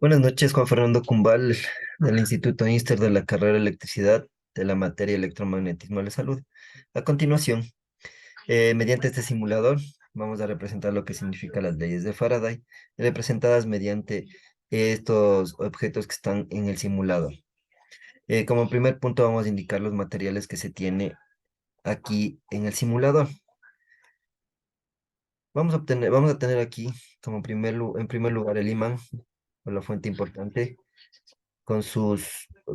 Buenas noches, Juan Fernando Cumbal, del Instituto Inster de la carrera de Electricidad de la materia Electromagnetismo de la Salud. A continuación, mediante este simulador, vamos a representar lo que significan las leyes de Faraday, representadas mediante estos objetos que están en el simulador. Como primer punto, vamos a indicar los materiales que se tiene aquí en el simulador. Vamos a tener aquí, en primer lugar, el imán, o la fuente importante, con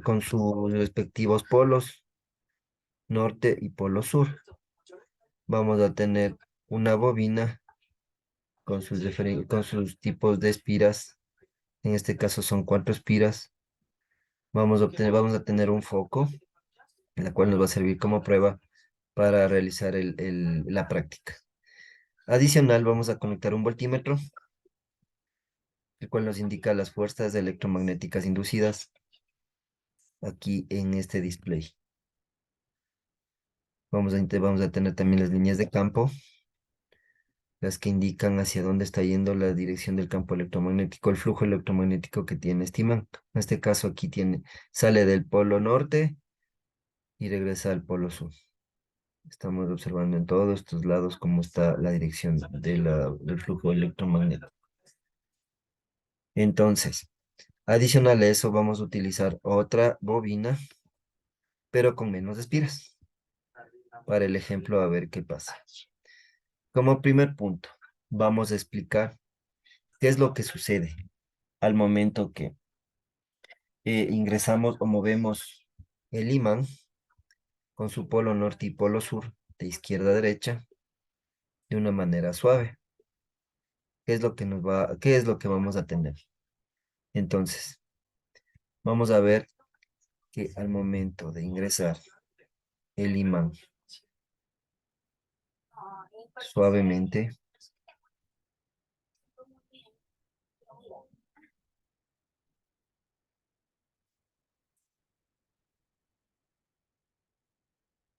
con sus respectivos polos, norte y polo sur. Vamos a tener una bobina con sus tipos de espiras. En este caso son cuatro espiras. Vamos a tener un foco, la cual nos va a servir como prueba para realizar la práctica. Adicional, vamos a conectar un voltímetro, el cual nos indica las fuerzas electromagnéticas inducidas aquí en este display. Vamos a tener también las líneas de campo, las que indican hacia dónde está yendo la dirección del campo electromagnético, el flujo electromagnético que tiene este imán. En este caso aquí sale del polo norte y regresa al polo sur. Estamos observando en todos estos lados cómo está la dirección del flujo electromagnético. Entonces, adicional a eso, vamos a utilizar otra bobina, pero con menos espiras. Para el ejemplo, a ver qué pasa. Como primer punto, vamos a explicar qué es lo que sucede al momento que ingresamos o movemos el imán con su polo norte y polo sur de izquierda a derecha de una manera suave. ¿Qué es lo que vamos a tener? Entonces, vamos a ver que al momento de ingresar el imán suavemente,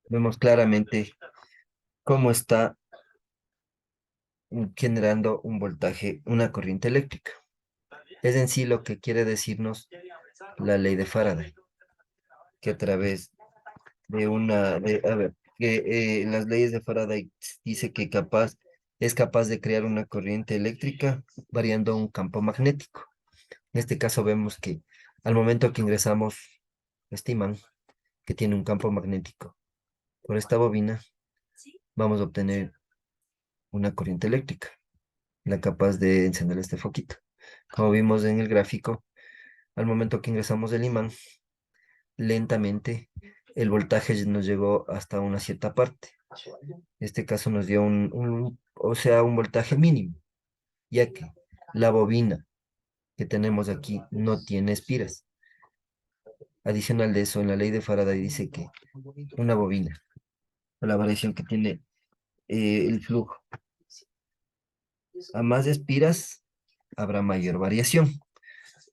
vemos claramente cómo está generando un voltaje, una corriente eléctrica. Es en sí lo que quiere decirnos la ley de Faraday, que a través a ver, que las leyes de Faraday dice que es capaz de crear una corriente eléctrica variando un campo magnético. En este caso vemos que al momento que ingresamos este imán, que tiene un campo magnético, por esta bobina, vamos a obtener una corriente eléctrica, la capaz de encender este foquito. Como vimos en el gráfico, al momento que ingresamos el imán, lentamente el voltaje nos llegó hasta una cierta parte. Este caso nos dio o sea, un voltaje mínimo, ya que la bobina que tenemos aquí no tiene espiras. Adicional de eso, en la ley de Faraday dice que una bobina, o la variación que tiene el flujo, a más espiras, habrá mayor variación.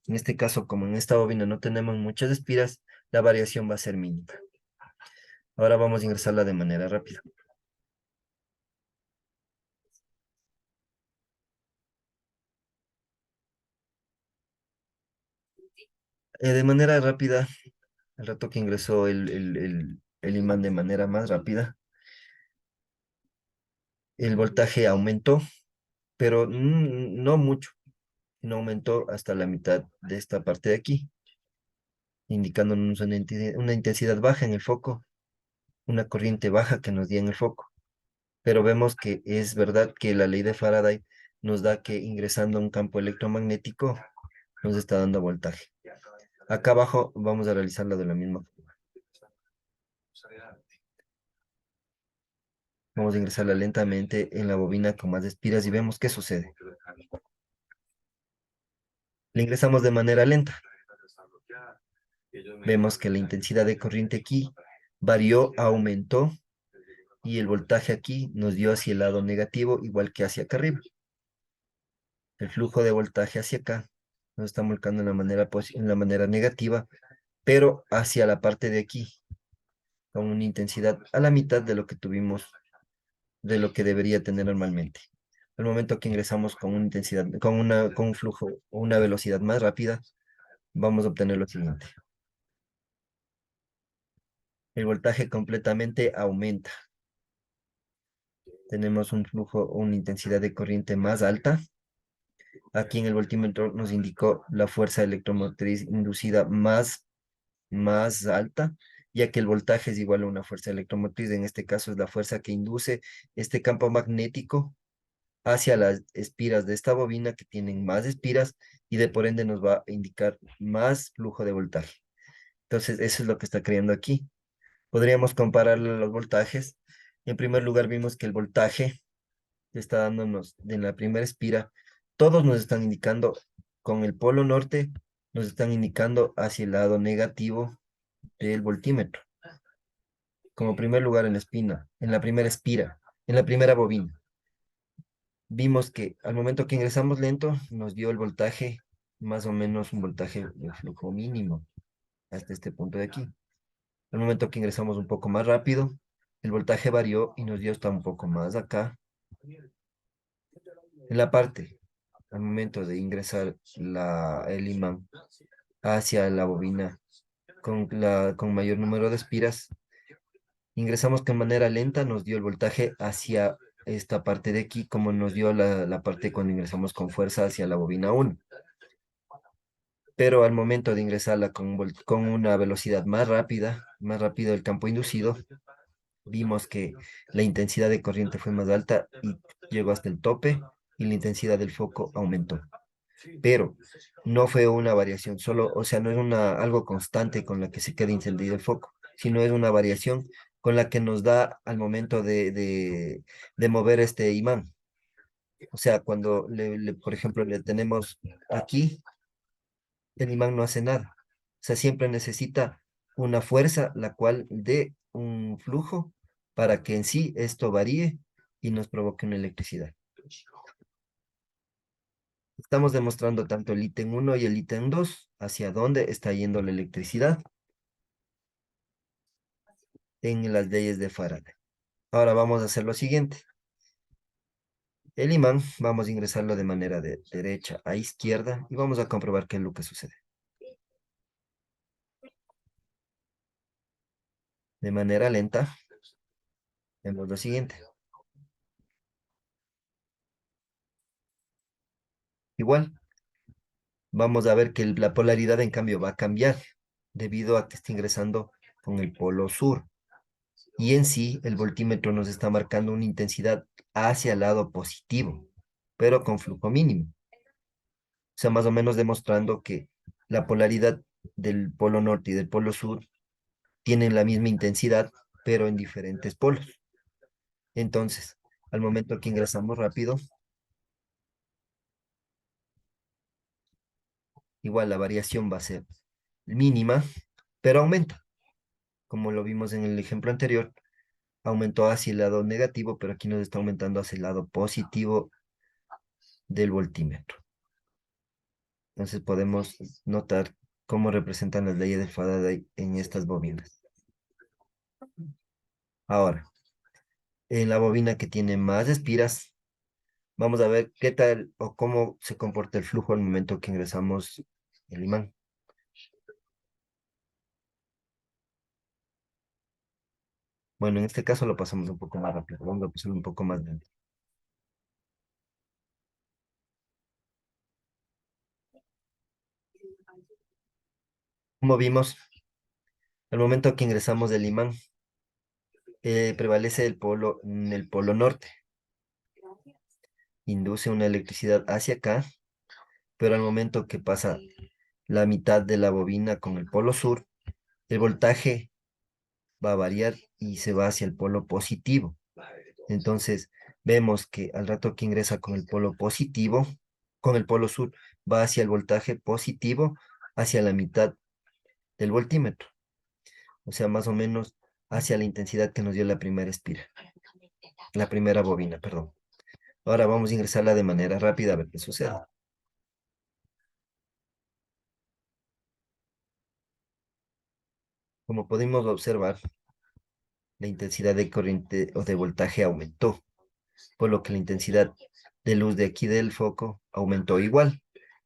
En este caso, como en esta bobina no tenemos muchas espiras, la variación va a ser mínima. Ahora vamos a ingresarla de manera rápida. De manera rápida, al rato que ingresó el imán de manera más rápida, el voltaje aumentó, pero no mucho, no aumentó hasta la mitad de esta parte de aquí, indicándonos una intensidad baja en el foco, una corriente baja que nos dio en el foco. Pero vemos que es verdad que la ley de Faraday nos da que ingresando a un campo electromagnético nos está dando voltaje. Acá abajo vamos a realizarla de la misma forma. Vamos a ingresarla lentamente en la bobina con más espiras y vemos qué sucede. La ingresamos de manera lenta. Vemos que la intensidad de corriente aquí varió, aumentó y el voltaje aquí nos dio hacia el lado negativo, igual que hacia acá arriba. El flujo de voltaje hacia acá nos está marcando en la manera negativa, pero hacia la parte de aquí, con una intensidad a la mitad de lo que tuvimos, de lo que debería tener normalmente. Al momento que ingresamos con una intensidad, con un flujo o una velocidad más rápida, vamos a obtener lo siguiente. El voltaje completamente aumenta. Tenemos un flujo o una intensidad de corriente más alta. Aquí en el voltímetro nos indicó la fuerza electromotriz inducida más alta, ya que el voltaje es igual a una fuerza electromotriz. En este caso es la fuerza que induce este campo magnético hacia las espiras de esta bobina que tienen más espiras y de por ende nos va a indicar más flujo de voltaje. Entonces, eso es lo que está creando aquí. Podríamos comparar los voltajes. En primer lugar, vimos que el voltaje está dándonos en la primera espira, todos nos están indicando con el polo norte, nos están indicando hacia el lado negativo del voltímetro. Como primer lugar en la espina, en la primera espira, en la primera bobina. Vimos que al momento que ingresamos lento, nos dio el voltaje, más o menos un voltaje de flujo mínimo, hasta este punto de aquí. Al momento que ingresamos un poco más rápido, el voltaje varió y nos dio hasta un poco más acá. En la parte, al momento de ingresar el imán hacia la bobina con mayor número de espiras, ingresamos que en manera lenta nos dio el voltaje hacia esta parte de aquí, como nos dio la parte cuando ingresamos con fuerza hacia la bobina 1. Pero al momento de ingresarla con una velocidad más rápido el campo inducido, vimos que la intensidad de corriente fue más alta y llegó hasta el tope y la intensidad del foco aumentó. Pero no fue una variación solo, o sea, no es algo constante con la que se queda encendido el foco, sino es una variación con la que nos da al momento de mover este imán. O sea, cuando, por ejemplo, le tenemos aquí, el imán no hace nada. O sea, siempre necesita una fuerza, la cual dé un flujo para que en sí esto varíe y nos provoque una electricidad. Estamos demostrando tanto el ítem 1 y el ítem 2 hacia dónde está yendo la electricidad en las leyes de Faraday. Ahora vamos a hacer lo siguiente. El imán vamos a ingresarlo de manera de derecha a izquierda y vamos a comprobar qué es lo que sucede. De manera lenta, vemos lo siguiente. Igual, vamos a ver que la polaridad en cambio va a cambiar debido a que está ingresando con el polo sur. Y en sí, el voltímetro nos está marcando una intensidad hacia el lado positivo, pero con flujo mínimo. O sea, más o menos demostrando que la polaridad del polo norte y del polo sur tienen la misma intensidad, pero en diferentes polos. Entonces, al momento que ingresamos rápido, igual la variación va a ser mínima, pero aumenta. Como lo vimos en el ejemplo anterior, aumentó hacia el lado negativo, pero aquí nos está aumentando hacia el lado positivo del voltímetro. Entonces podemos notar cómo representan las leyes de Faraday en estas bobinas. Ahora, en la bobina que tiene más espiras, vamos a ver qué tal o cómo se comporta el flujo al momento que ingresamos el imán. Bueno, en este caso lo pasamos un poco más rápido. Vamos a pasarlo un poco más lento. Como vimos, al momento que ingresamos el imán, prevalece el polo norte. Induce una electricidad hacia acá, pero al momento que pasa la mitad de la bobina con el polo sur, el voltaje va a variar y se va hacia el polo positivo. Entonces, vemos que al rato que ingresa con el polo positivo, con el polo sur, va hacia el voltaje positivo, hacia la mitad del voltímetro. O sea, más o menos hacia la intensidad que nos dio la primera espira, la primera bobina, perdón. Ahora vamos a ingresarla de manera rápida a ver qué sucede. Como pudimos observar, la intensidad de corriente o de voltaje aumentó, por lo que la intensidad de luz de aquí del foco aumentó igual.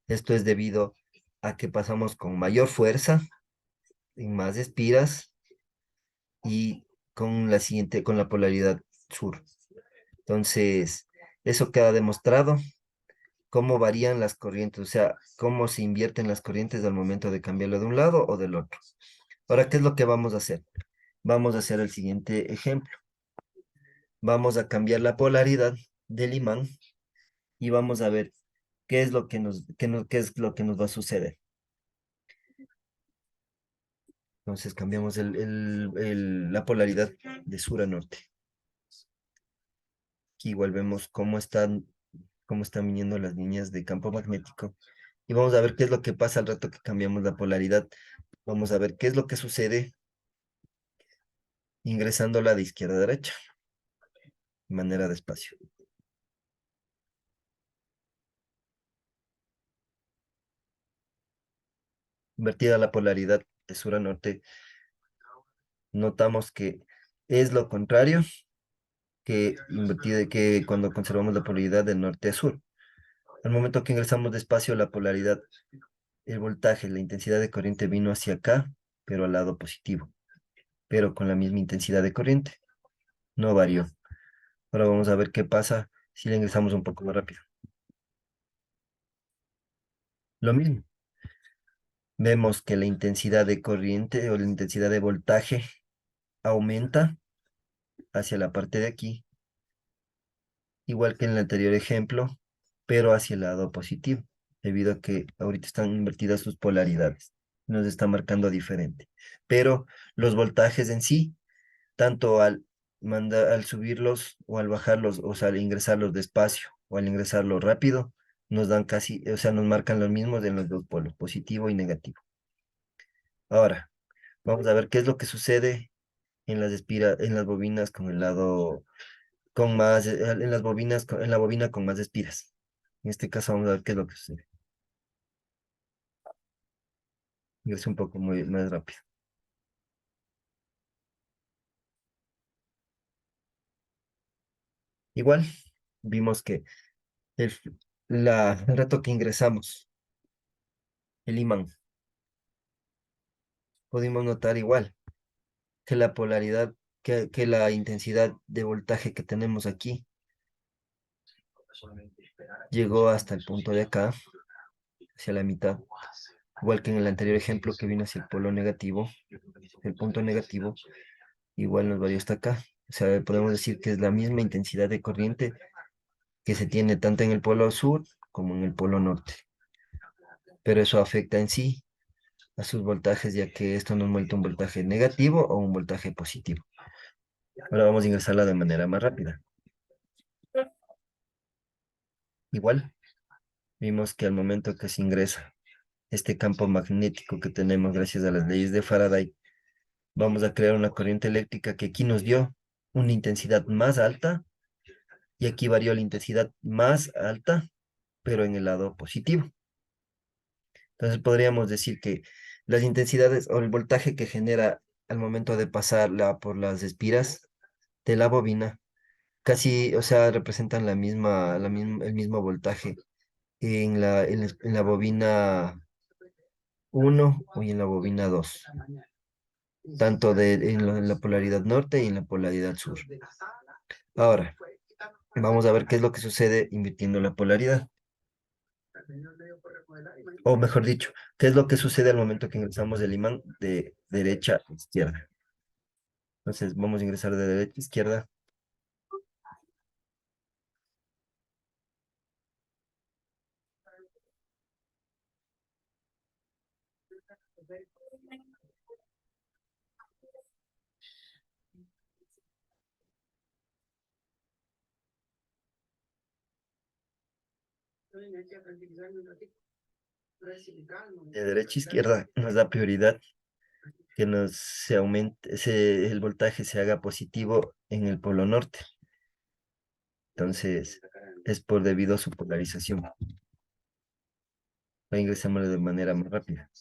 Esto es debido a que pasamos con mayor fuerza, en más espiras y con la siguiente, con la polaridad sur. Entonces, eso queda demostrado cómo varían las corrientes, o sea, cómo se invierten las corrientes al momento de cambiarlo de un lado o del otro. Ahora, ¿qué es lo que vamos a hacer? Vamos a hacer el siguiente ejemplo. Vamos a cambiar la polaridad del imán y vamos a ver qué es lo que qué es lo que nos va a suceder. Entonces cambiamos la polaridad de sur a norte. Aquí igual vemos cómo están viniendo las líneas de campo magnético. Y vamos a ver qué es lo que pasa al rato que cambiamos la polaridad. Vamos a ver qué es lo que sucede ingresándola de izquierda a derecha, de manera despacio. Invertida la polaridad de sur a norte, notamos que es lo contrario que cuando conservamos la polaridad de norte a sur. Al momento que ingresamos despacio la polaridad, el voltaje, la intensidad de corriente vino hacia acá, pero al lado positivo, pero con la misma intensidad de corriente, no varió. Ahora vamos a ver qué pasa si le ingresamos un poco más rápido. Lo mismo, vemos que la intensidad de corriente o la intensidad de voltaje aumenta hacia la parte de aquí, igual que en el anterior ejemplo, pero hacia el lado positivo, debido a que ahorita están invertidas sus polaridades. Nos está marcando diferente. Pero los voltajes en sí, tanto al subirlos o al bajarlos, o sea, al ingresarlos despacio o al ingresarlos rápido, nos dan casi, o sea, nos marcan los mismos en los dos polos, positivo y negativo. Ahora, vamos a ver qué es lo que sucede en las bobinas con el lado con más, en las bobinas, en la bobina con más espiras. En este caso vamos a ver qué es lo que sucede. Es un poco muy más rápido. Igual, vimos que el, el rato que ingresamos el imán, pudimos notar igual que la polaridad, que la intensidad de voltaje que tenemos aquí llegó hasta el punto de acá, hacia la mitad, igual que en el anterior ejemplo que vino hacia el polo negativo, el punto negativo, igual nos varió hasta acá. O sea, podemos decir que es la misma intensidad de corriente que se tiene tanto en el polo sur como en el polo norte. Pero eso afecta en sí a sus voltajes, ya que esto nos muestra un voltaje negativo o un voltaje positivo. Ahora vamos a ingresarla de manera más rápida. Igual, vimos que al momento que se ingresa este campo magnético que tenemos gracias a las leyes de Faraday, vamos a crear una corriente eléctrica que aquí nos dio una intensidad más alta y aquí varió la intensidad más alta, pero en el lado positivo. Entonces podríamos decir que las intensidades o el voltaje que genera al momento de pasarla por las espiras de la bobina, casi, o sea, representan el mismo voltaje en la bobina uno o en la bobina 2 tanto en la polaridad norte y en la polaridad sur. Ahora, vamos a ver qué es lo que sucede invirtiendo la polaridad. O mejor dicho, qué es lo que sucede al momento que ingresamos el imán de derecha a izquierda. Entonces, vamos a ingresar de derecha a izquierda. De derecha a izquierda nos da prioridad que se aumente, el voltaje se haga positivo en el polo norte. Entonces, es por debido a su polarización. Ahora ingresamos de manera más rápida.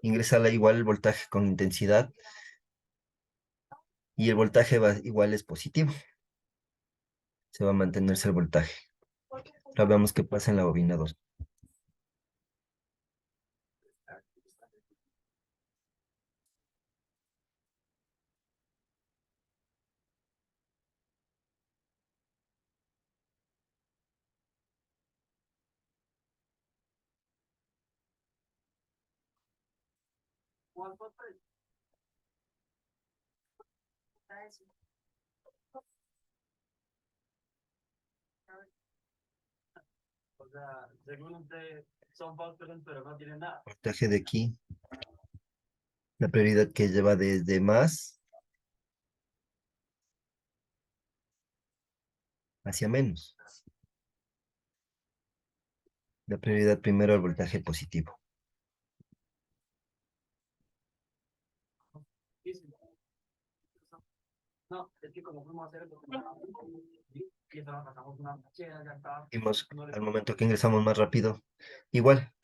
Ingresa igual el voltaje con intensidad y el voltaje va, igual es positivo. Se va a mantenerse el voltaje. Ahora veamos qué pasa en la bobina 2. Voltaje de aquí, la prioridad que lleva desde más hacia menos. La prioridad primero al voltaje positivo. Vimos al momento que ingresamos más rápido. Igual,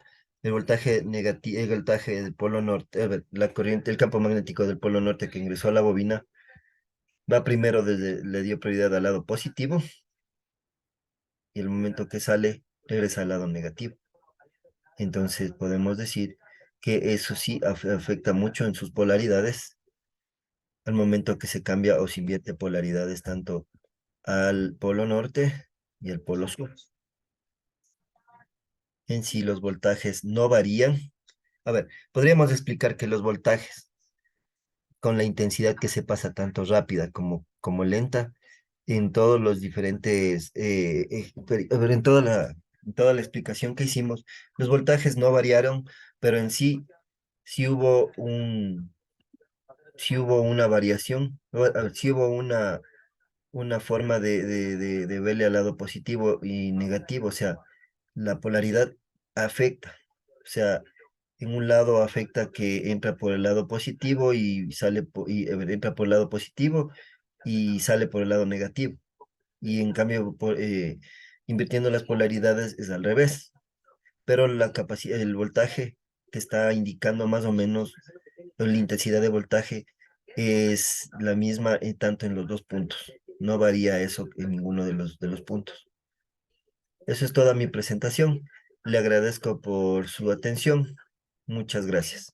el voltaje negativo, el voltaje del polo norte, la corriente, el campo magnético del polo norte que ingresó a la bobina, va primero desde, le dio prioridad al lado positivo y el momento que sale, regresa al lado negativo. Entonces podemos decir que eso sí afecta mucho en sus polaridades al momento que se cambia o se invierte polaridades tanto al polo norte y al polo sur. En sí, los voltajes no varían. A ver, podríamos explicar que los voltajes, con la intensidad que se pasa tanto rápida como lenta, en todos los diferentes, a ver, en toda la explicación que hicimos, los voltajes no variaron, pero en sí, sí hubo sí hubo una variación, sí hubo una forma de verle al lado positivo y negativo, o sea, la polaridad afecta, o sea, en un lado afecta que entra por el lado positivo y sale, entra por el lado positivo y sale por el lado negativo, y en cambio, invirtiendo las polaridades es al revés, pero la capacidad, el voltaje te está indicando más o menos la intensidad de voltaje es la misma tanto en los dos puntos. No varía eso en ninguno de los puntos. Eso es toda mi presentación. Le agradezco por su atención. Muchas gracias.